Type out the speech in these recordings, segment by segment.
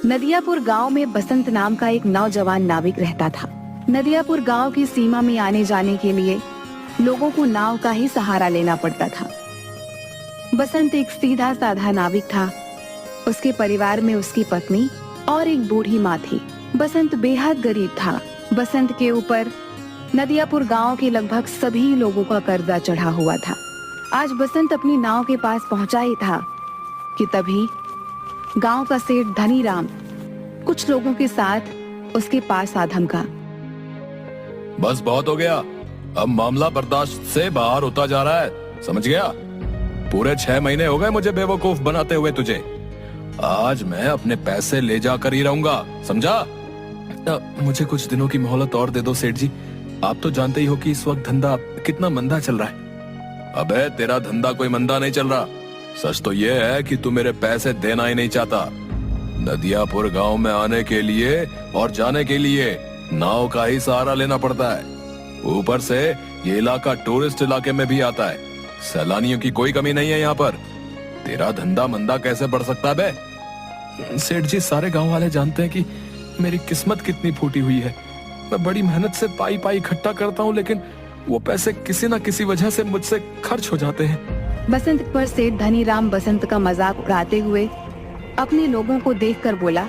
नदियापुर गांव में बसंत नाम का एक नौजवान नाविक रहता था। नदियापुर गांव की सीमा में आने जाने के लिए लोगों को नाव का ही सहारा लेना पड़ता था। बसंत एक सीधा साधा नाविक था। उसके परिवार में उसकी पत्नी और एक बूढ़ी माँ थी। बसंत बेहद गरीब था। बसंत के ऊपर नदियापुर गांव के लगभग सभी लोगों का कर्जा चढ़ा हुआ था। आज बसंत अपनी नाव के पास पहुंचा ही था कि तभी गांव का सेठ धनीराम कुछ लोगों के साथ उसके पास आ धमका। बस बहुत हो गया, अब मामला बर्दाश्त से बाहर होता जा रहा है, समझ गया? पूरे 6 महीने हो गए मुझे बेवकूफ बनाते हुए तुझे। आज मैं अपने पैसे ले जाकर ही रहूंगा, समझा? मुझे कुछ दिनों की मोहलत और दे दो सेठ जी। आप तो जानते ही हो कि इस वक्त धंधा कितना मंदा चल रहा है। अबे तेरा धंधा कोई मंदा नहीं चल रहा। सच तो ये है कि तू मेरे पैसे देना ही नहीं चाहता। नदियापुर गांव में आने के लिए और जाने के लिए नाव का ही सहारा लेना पड़ता है। ऊपर से ये इलाका टूरिस्ट इलाके में भी आता है। सैलानियों की कोई कमी नहीं है यहाँ पर। तेरा धंधा मंदा कैसे बढ़ सकता है बे? सेठ जी, सारे गांव वाले जानते हैं कि मेरी किस्मत कितनी फूटी हुई है। मैं बड़ी मेहनत से पाई पाई इकट्ठा करता हूँ, लेकिन वो पैसे किसी न किसी वजह से मुझसे खर्च हो जाते हैं। बसंत पर सेठ धनीराम बसंत का मजाक उड़ाते हुए अपने लोगों को देखकर बोला,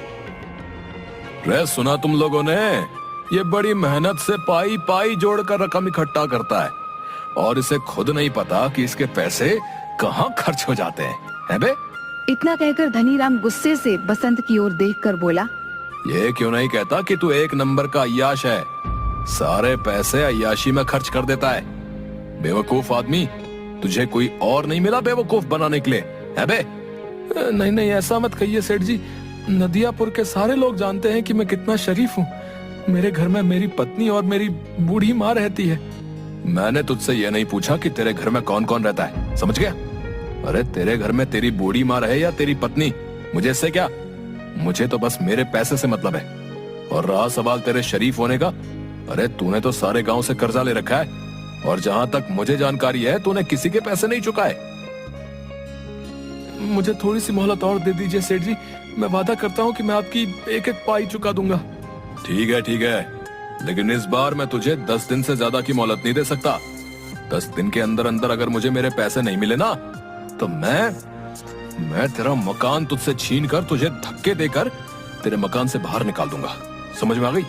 रे सुना तुम लोगों ने? ये बड़ी मेहनत से पाई पाई जोड़कर रकम इकट्ठा करता है और इसे खुद नहीं पता कि इसके पैसे कहाँ खर्च हो जाते हैं बे? इतना कहकर धनीराम गुस्से से बसंत की ओर देखकर बोला, ये क्यों नहीं कहता कि तू एक नंबर का अय्याश है? सारे पैसे अय्याशी में खर्च कर देता है। बेवकूफ आदमी, तुझे कोई और नहीं मिला बेवकूफ बनाने के लिए, है बे? नहीं नहीं, ऐसा मत कहिए सेठ जी। नदियापुर के सारे लोग जानते हैं कि मैं कितना शरीफ हूँ। मेरे घर में मेरी पत्नी और मेरी बूढ़ी माँ रहती है। मैंने तुझसे ये नहीं पूछा कि तेरे घर में कौन कौन रहता है, समझ गया? अरे तेरे घर में तेरी बूढ़ी माँ रहे या तेरी पत्नी, मुझे इससे क्या? मुझे तो बस मेरे पैसे से मतलब है। और रहा सवाल तेरे शरीफ होने का, अरे तूने तो सारे गांव से कर्जा ले रखा है और जहां तक मुझे जानकारी है तूने किसी के पैसे नहीं चुकाए। मुझे थोड़ी सी मोहलत और दे दीजिए सेठ जी। मैं वादा करता हूँ कि मैं आपकी एक एक पाई चुका दूंगा। ठीक है, लेकिन इस बार मैं तुझे 10 दिन से ज्यादा की मोहलत नहीं दे सकता। 10 दिन के अंदर अंदर अगर मुझे मेरे पैसे नहीं मिले ना, तो मैं तेरा मकान तुझसे छीन कर तुझे धक्के देकर तेरे मकान से बाहर निकाल दूंगा। समझ में आ गई?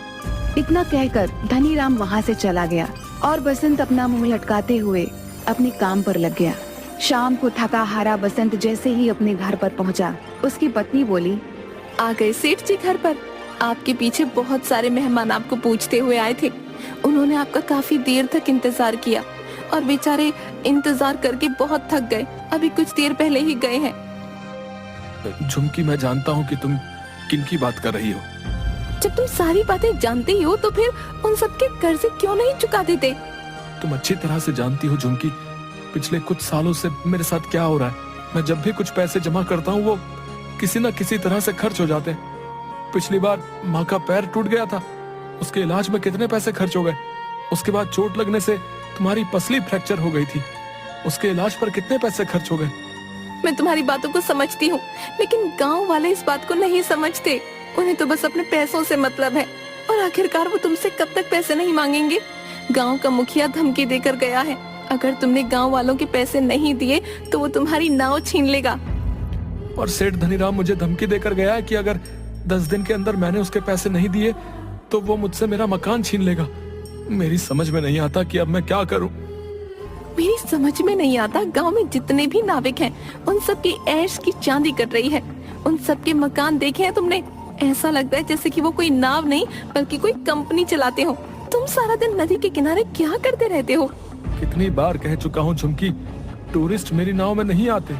इतना कहकर धनीराम वहाँ से चला गया और बसंत अपना मुंह लटकाते हुए अपने काम पर लग गया। शाम को थका हारा बसंत जैसे ही अपने घर पर पहुँचा, उसकी पत्नी बोली, आ गए सेठ जी घर पर। आपके पीछे बहुत सारे मेहमान आपको पूछते हुए आए थे। उन्होंने आपका काफी देर तक इंतजार किया और बेचारे इंतजार करके बहुत थक गए। अभी कुछ देर पहले ही गए हैं। झुमकी, मैं जानता हूँ कि तुम किनकी बात कर रही हो। जब तुम सारी बातें जानते ही हो तो फिर उन सबके कर्जे क्यों नहीं चुका देते? तुम अच्छी तरह से जानती हो झुमकी, पिछले कुछ सालों से मेरे साथ क्या हो रहा है। मैं जब भी कुछ पैसे जमा करता हूँ वो किसी न किसी तरह से खर्च हो जाते हैं। पिछली बार माँ का पैर टूट गया था, उसके इलाज में कितने पैसे खर्च हो गए। उसके बाद चोट लगने से तुम्हारी पसली फ्रैक्चर हो गई थी, उसके इलाज पर कितने पैसे खर्च हो गए। मैं तुम्हारी बातों को समझती हूँ, लेकिन गांव वाले इस बात को नहीं समझते। उन्हें तो बस अपने पैसों से मतलब है और आखिरकार वो तुमसे कब तक पैसे नहीं मांगेंगे। गांव का मुखिया धमकी देकर गया है, अगर तुमने गांव वालों के पैसे नहीं दिए तो वो तुम्हारी नाव छीन लेगा। और सेठ धनीराम मुझे धमकी देकर गया है कि अगर 10 दिन के अंदर मैंने उसके पैसे नहीं दिए तो वो मुझसे मेरा मकान छीन लेगा। मेरी समझ में नहीं आता कि अब मैं क्या करूं। मेरी समझ में नहीं आता, गांव में जितने भी नाविक हैं उन सब की ऐश की चांदी कट रही है। उन सब के मकान देखे हैं तुमने? ऐसा लगता है जैसे कि वो कोई नाव नहीं बल्कि कोई कंपनी चलाते हो। तुम सारा दिन नदी के किनारे क्या करते रहते हो? कितनी बार कह चुका हूँ झुमकी, टूरिस्ट मेरी नाव में नहीं आते।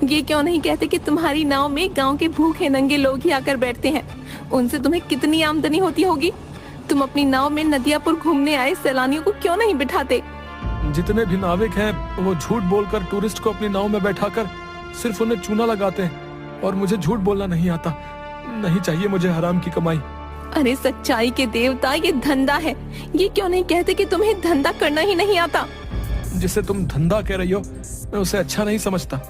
ये क्यों नहीं कहते कि तुम्हारी नाव में गांव के भूखे नंगे लोग ही आकर बैठते हैं? उनसे तुम्हें कितनी आमदनी होती होगी। तुम अपनी नाव में नदियापुर घूमने आए सैलानियों को क्यों नहीं बिठाते? जितने भी नाविक हैं वो झूठ बोलकर टूरिस्ट को अपनी नाव में बैठाकर सिर्फ उन्हें चूना लगाते हैं और मुझे झूठ बोलना नहीं आता। नहीं चाहिए मुझे हराम की कमाई। अरे सच्चाई के देवता, ये धंधा है। ये क्यों नहीं कहते कि तुम्हें धंधा करना ही नहीं आता? जिसे तुम धंधा कह रही हो मैं उसे अच्छा नहीं समझता।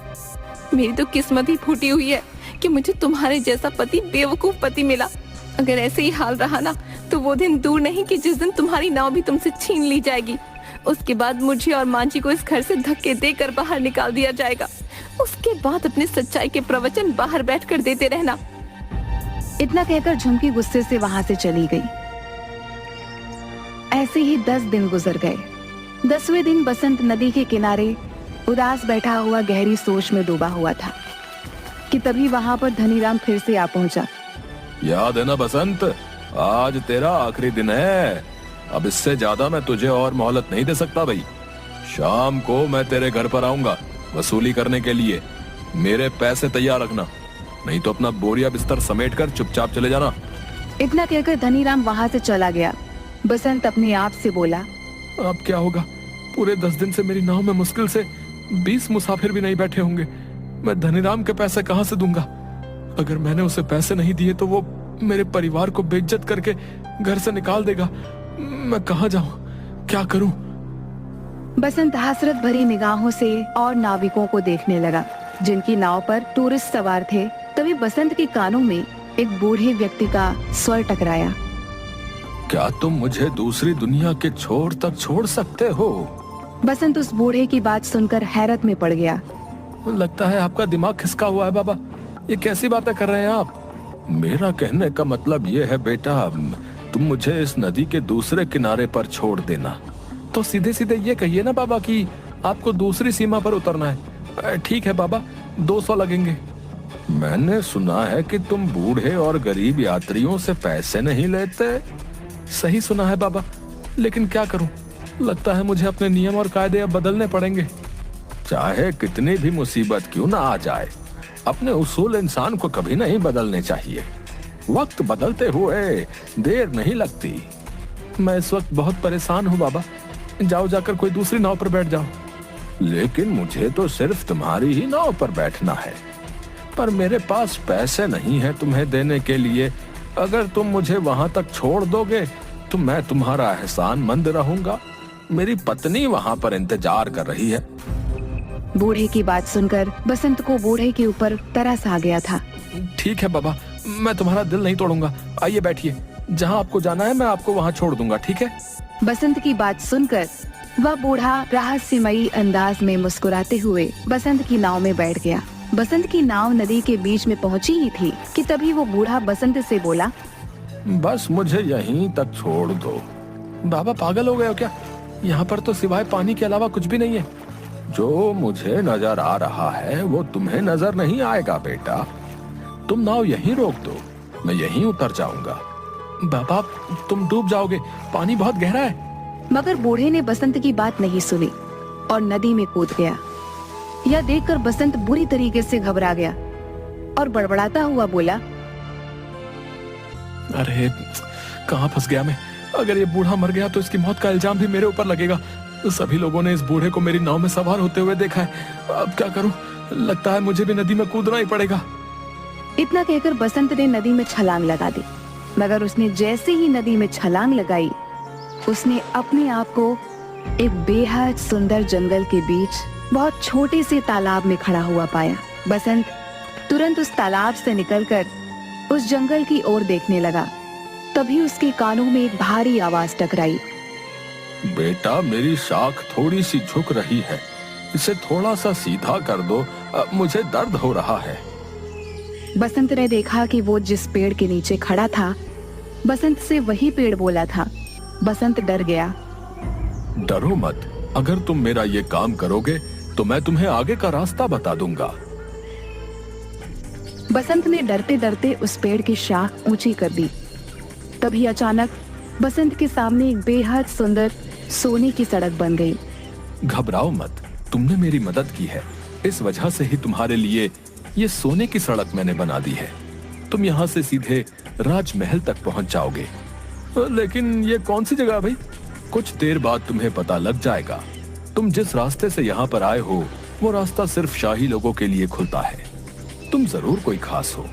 मेरी तो किस्मत ही फूटी हुई है कि मुझे तुम्हारे जैसा पति, बेवकूफ पति मिला। अगर ऐसे ही हाल रहा ना तो वो दिन दूर नहीं कि जिस दिन तुम्हारी नाव भी तुमसे छीन ली जाएगी। उसके बाद मुझे और माँ जी को इस घर से धक्के देकर बाहर निकाल दिया जाएगा। उसके बाद अपने सच्चाई के प्रवचन बाहर बैठकर देते रहना। इतना कहकर झुमकी गुस्से से वहां से चली गई। ऐसे ही 10 दिन गुजर गए। 10वें दिन बसंत नदी के किनारे उदास बैठा हुआ गहरी सोच में डूबा हुआ था कि तभी वहां पर धनीराम फिर से आ पहुंचा। याद है ना बसंत, आज तेरा आखिरी दिन है। अब इससे ज्यादा मैं तुझे और मोहलत नहीं दे सकता भाई। शाम को मैं तेरे घर पर आऊंगा वसूली करने के लिए। मेरे पैसे तैयार रखना, नहीं तो अपना बोरिया बिस्तर समेटकर चुपचाप चले जाना। इतना कहकर धनीराम वहां से चला गया। बसंत अपने आप से बोला, अब क्या होगा? पूरे 10 दिन से मेरी नाव में मुश्किल से 20 मुसाफिर भी नहीं बैठे होंगे। मैं धनीराम के पैसे कहां से दूंगा? अगर मैंने उसे पैसे नहीं दिए तो वो मेरे परिवार को बेइज्जत करके घर से निकाल देगा। मैं कहां जाऊं? क्या करूं? बसंत हसरत भरी निगाहों से और नाविकों को देखने लगा जिनकी नाव पर टूरिस्ट सवार थे। तभी बसंत के कानों में एक बूढ़े व्यक्ति का स्वर टकराया। क्या तुम मुझे दूसरी दुनिया के छोर तक छोड़ सकते हो? बसंत उस बूढ़े की बात सुनकर हैरत में पड़ गया। लगता है आपका दिमाग खिसका हुआ है बाबा। ये कैसी बातें कर रहे हैं आप? मेरा कहने का मतलब ये है बेटा, तुम मुझे इस नदी के दूसरे किनारे पर छोड़ देना। तो सीधे सीधे ये कहिए ना बाबा कि आपको दूसरी सीमा पर उतरना है। ठीक है बाबा, 200 लगेंगे। मैंने सुना है कि तुम बूढ़े और गरीब यात्रियों से पैसे नहीं लेते। सही सुना है बाबा, लेकिन क्या करूं? लगता है मुझे अपने नियम और कायदे अब बदलने पड़ेंगे। चाहे कितनी भी मुसीबत क्यों ना आ जाए, अपने उसूल इंसान को कभी नहीं बदलने चाहिए। वक्त बदलते हुए देर नहीं लगती। मैं इस वक्त बहुत परेशान हूँ बाबा। जाओ जाकर कोई दूसरी नाव पर बैठ जाओ। लेकिन मुझे तो सिर्फ तुम्हारी ही नाव पर बैठना है, पर मेरे पास पैसे नहीं है तुम्हें देने के लिए। अगर तुम मुझे वहां तक छोड़ दोगे तो मैं तुम्हारा एहसानमंद रहूंगा। मेरी पत्नी वहां पर इंतजार कर रही है। बूढ़े की बात सुनकर बसंत को बूढ़े के ऊपर तरस आ गया था। ठीक है बाबा, मैं तुम्हारा दिल नहीं तोड़ूंगा। आइए बैठिए, जहाँ आपको जाना है मैं आपको वहाँ छोड़ दूंगा, ठीक है? बसंत की बात सुनकर वह बूढ़ा रहस्यमयी अंदाज में मुस्कुराते हुए बसंत की नाव में बैठ गया। बसंत की नाव नदी के बीच में पहुंची ही थी कि तभी वो बूढ़ा बसंत से बोला, बस मुझे यहीं तक छोड़ दो। बाबा पागल हो गए हो क्या? यहाँ पर तो सिवाय पानी के अलावा कुछ भी नहीं है। जो मुझे नजर आ रहा है वो तुम्हें नजर नहीं आएगा बेटा। तुम नाव यहीं रोक दो, मैं यहीं उतर जाऊंगा। बाबा तुम डूब जाओगे, पानी बहुत गहरा है। मगर बूढ़े ने बसंत की बात नहीं सुनी और नदी में कूद गया। यह देखकर बसंत बुरी तरीके से घबरा गया और बड़बड़ाता हुआ बोला, अरे कहाँ फंस गया मैं? अगर ये बूढ़ा मर गया तो इसकी मौत का इल्जाम भी मेरे ऊपर लगेगा। सभी लोगों ने इस बूढ़े को मेरी नाव में सवार होते हुए देखा है। अब क्या करूं? लगता है मुझे भी नदी में कूदना ही पड़ेगा। इतना कहकर बसंत ने नदी में छलांग लगा दी। मगर उसने जैसे ही नदी में छलांग लगाई, उसने अपने आप को एक बेहद सुंदर जंगल के बीच बहुत छोटे से तालाब में खड़ा हुआ पाया। बसंत तुरंत उस तालाब से निकलकर उस जंगल की ओर देखने लगा। तभी उसके कानों में एक भारी आवाज टकराई। बेटा मेरी शाख थोड़ी सी झुक रही है, इसे थोड़ा सा सीधा कर दो, मुझे दर्द हो रहा है। बसंत ने देखा कि वो जिस पेड़ के नीचे खड़ा था, बसंत से वही पेड़ बोला था। बसंत डर गया। डरो मत, अगर तुम मेरा ये काम करोगे तो मैं तुम्हें आगे का रास्ता बता दूंगा। बसंत ने डरते डरते उस पेड़ की शाख ऊंची कर दी। तभी अचानक बसंत के सामने एक बेहद सुंदर सोने की सड़क बन गई। घबराओ मत, तुमने मेरी मदद की है, इस वजह से ही तुम्हारे लिए ये सोने की सड़क मैंने बना दी है। तुम यहाँ से सीधे राजमहल तक पहुँच जाओगे। लेकिन ये कौन सी जगह भाई? कुछ देर बाद तुम्हें पता लग जाएगा। तुम जिस रास्ते से यहाँ पर आए हो वो रास्ता सिर्फ शाही लोगों के लिए खुलता है। तुम जरूर कोई खास हो।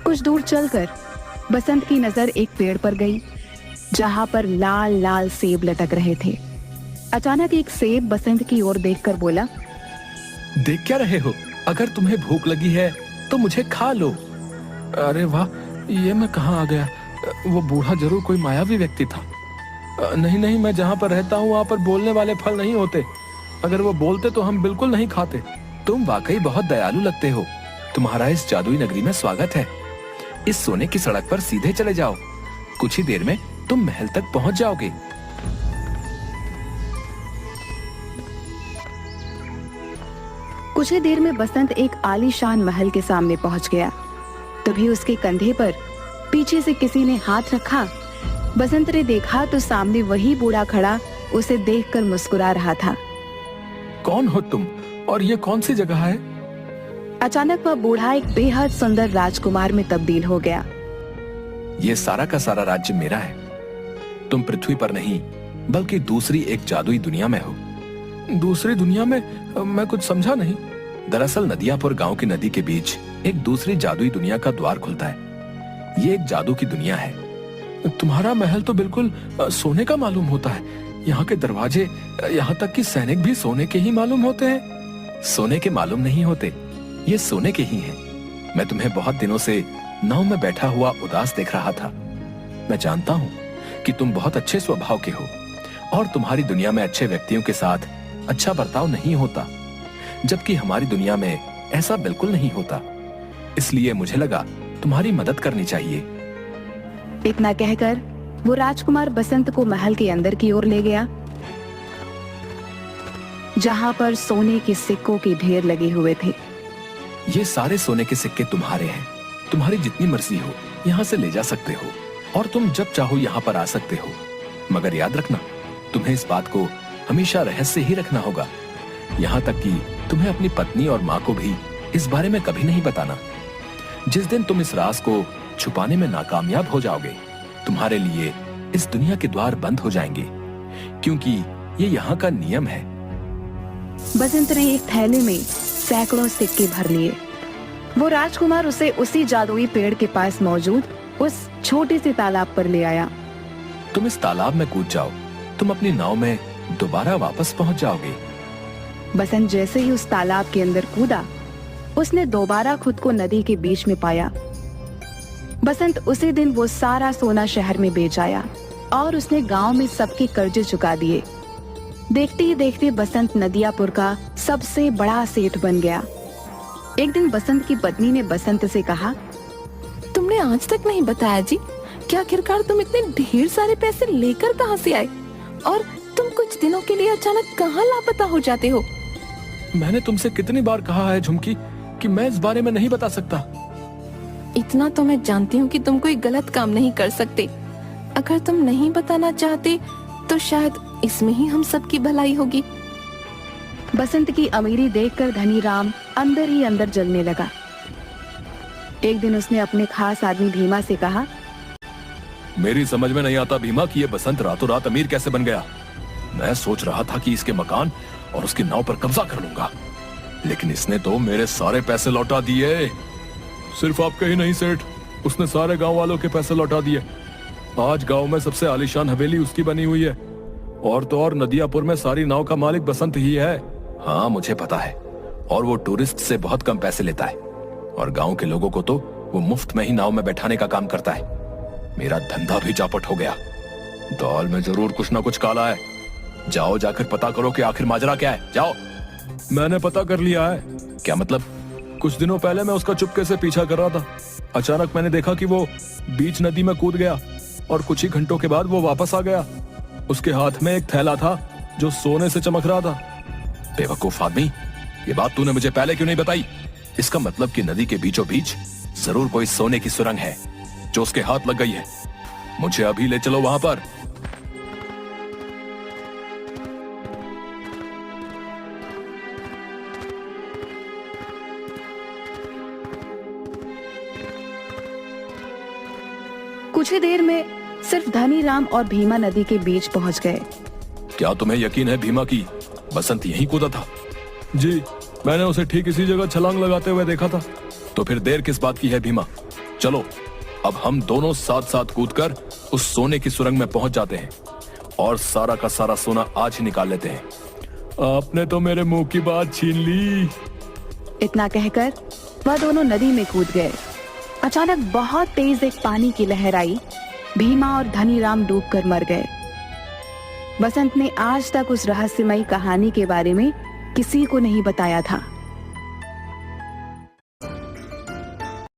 कुछ दूर चलकर बसंत की नजर एक पेड़ पर गई जहां पर लाल लाल सेब लटक रहे थे। अचानक एक सेब बसंत की ओर देखकर बोला, देख क्या रहे हो? अगर तुम्हें भूख लगी है तो मुझे खा लो। अरे वाह, ये मैं कहाँ आ गया? वो बूढ़ा जरूर कोई मायावी व्यक्ति था। नहीं नहीं, मैं जहाँ पर रहता हूँ वहाँ पर बोलने वाले फल नहीं होते। अगर वो बोलते तो हम बिल्कुल नहीं खाते। तुम वाकई बहुत दयालु लगते हो। तुम्हारा इस जादुई नगरी में स्वागत है। इस सोने की सड़क पर सीधे चले जाओ। कुछ ही देर में तुम महल तक पहुंच जाओगे। कुछ ही देर में बसंत एक आलीशान महल के सामने पहुंच गया। तभी उसके कंधे पर पीछे से किसी ने हाथ रखा। बसंत ने देखा तो सामने वही बूढ़ा खड़ा उसे देखकर मुस्कुरा रहा था। कौन हो तुम और ये कौन सी जगह है? अचानक वह बूढ़ा एक बेहद सुंदर राजकुमार में तब्दील हो गया। ये सारा का सारा राज्य मेरा है। तुम पृथ्वी पर नहीं बल्कि दूसरी एक जादुई दुनिया में हो। दूसरी दुनिया में? मैं कुछ समझा नहीं। दरअसल नदियापुर गांव की नदी के बीच एक दूसरी जादुई दुनिया का द्वार खुलता है। ये एक जादू की दुनिया है। तुम्हारा महल तो बिल्कुल सोने का मालूम होता है। यहाँ के दरवाजे, यहाँ तक कि सैनिक भी सोने के ही मालूम होते हैं। सोने के मालूम नहीं होते, ये सोने के ही हैं। मैं तुम्हें बहुत दिनों से नाव में बैठा हुआ उदास देख रहा था। मैं जानता हूँ कि तुम बहुत अच्छे स्वभाव के हो और तुम्हारी दुनिया में अच्छे व्यक्तियों के साथ अच्छा बर्ताव नहीं होता, जबकि हमारी दुनिया में ऐसा बिल्कुल नहीं होता। इसलिए मुझे लगा तुम्हारी मदद करनी चाहिए। इतना कहकर वो राजकुमार बसंत को महल के अंदर की ओर ले गया, जहाँ पर सोने के सिक्कों के ढेर लगे हुए थे। ये सारे सोने के सिक्के तुम्हारे हैं। तुम्हारी जितनी मर्जी हो यहाँ से ले जा सकते हो और तुम जब चाहो यहाँ पर आ सकते हो। मगर याद रखना, तुम्हें इस बात को हमेशा रहस्य ही रखना होगा। यहाँ तक कि तुम्हें अपनी पत्नी और माँ को भी इस बारे में कभी नहीं बताना। जिस दिन तुम इस राज को छुपाने में नाकामयाब हो जाओगे, तुम्हारे लिए इस दुनिया के द्वार बंद हो जाएंगे, क्योंकि ये यहाँ का नियम है। बसंत ने एक थैले में सैकड़ों सिक्के भर लिए। वो राजकुमार उसे उसी जादुई पेड़ के पास मौजूद उस छोटे से तालाब पर ले आया। तुम इस तालाब में कूद जाओ, तुम अपनी नाव में दोबारा वापस पहुंच जाओगे। बसंत जैसे ही उस तालाब के अंदर कूदा, उसने दोबारा खुद को नदी के बीच में पाया। बसंत उसी दिन वो सारा सोना शहर में बेच आया और उसने गांव में सबके कर्जे चुका दिए। देखते ही देखते बसंत नदियापुर का सबसे बड़ा सेठ बन गया। एक दिन बसंत की पत्नी ने बसंत से कहा, तुमने आज तक नहीं बताया जी, क्या आखिरकार तुम इतने ढेर सारे पैसे लेकर कहाँ से आए और तुम कुछ दिनों के लिए अचानक कहाँ लापता हो जाते हो? मैंने तुमसे कितनी बार कहा है झुमकी कि मैं इस बारे में नहीं बता सकता। इतना तो मैं जानती हूँ कि तुम कोई गलत काम नहीं कर सकते। अगर तुम नहीं बताना चाहते तो शायद इसमें ही हम सबकी भलाई होगी। बसंत की अमीरी देखकर धनी राम अंदर ही अंदर जलने लगा। एक दिन उसने अपने खास आदमी भीमा से कहा, मेरी समझ में नहीं आता भीमा कि ये बसंत रातों रात अमीर कैसे बन गया। मैं सोच रहा था कि इसके मकान और उसकी नाव पर कब्जा कर लूंगा, लेकिन इसने तो मेरे सारे पैसे लौटा दिए। सिर्फ आपके ही नहीं सेठ, उसने सारे गांव वालों के पैसे लौटा दिए। आज गांव में सबसे आलीशान हवेली उसकी बनी हुई है, और तो और नदियापुर में सारी नाव का मालिक बसंत ही है। हाँ मुझे पता है, और वो टूरिस्ट से बहुत कम पैसे लेता है, और गांव के लोगों को तो वो मुफ्त में ही नाव में बैठाने का काम करता है। मेरा धंधा भी चौपट हो गया। दाल में जरूर कुछ ना कुछ काला है। जाओ जाकर पता करो कि आखिर माजरा क्या है। जाओ। मैंने पता कर लिया है। क्या मतलब? कुछ दिनों पहले मैं उसका चुपके से पीछा कर रहा था। अचानक मैंने देखा कि वो बीच नदी में कूद गया और कुछ ही घंटों के बाद वो वापस आ गया। उसके हाथ में एक थैला था जो सोने से चमक रहा था। बेवकूफ आदमी, ये बात तूने मुझे पहले क्यों नहीं बताई? इसका मतलब कि नदी के बीचों बीच जरूर कोई सोने की सुरंग है जो उसके हाथ लग गई है। मुझे अभी ले चलो वहां पर। कुछ ही देर में सिर्फ धनी राम और भीमा नदी के बीच पहुंच गए। क्या तुम्हें यकीन है भीमा की बसंत यहीं कूदा था? जी, मैंने उसे ठीक इसी जगह छलांग लगाते हुए देखा था। तो फिर देर किस बात की है भीमा? चलो अब हम दोनों साथ साथ कूदकर उस सोने की सुरंग में पहुंच जाते हैं और सारा का सारा सोना आज ही निकाल लेते हैं। आपने तो मेरे मुंह की बात छीन ली। इतना कहकर वह दोनों नदी में कूद गए। अचानक बहुत तेज एक पानी की लहर आई। भीमा और धनीराम डूबकर मर गए। बसंत ने आज तक उस रहस्यमयी कहानी के बारे में किसी को नहीं बताया था।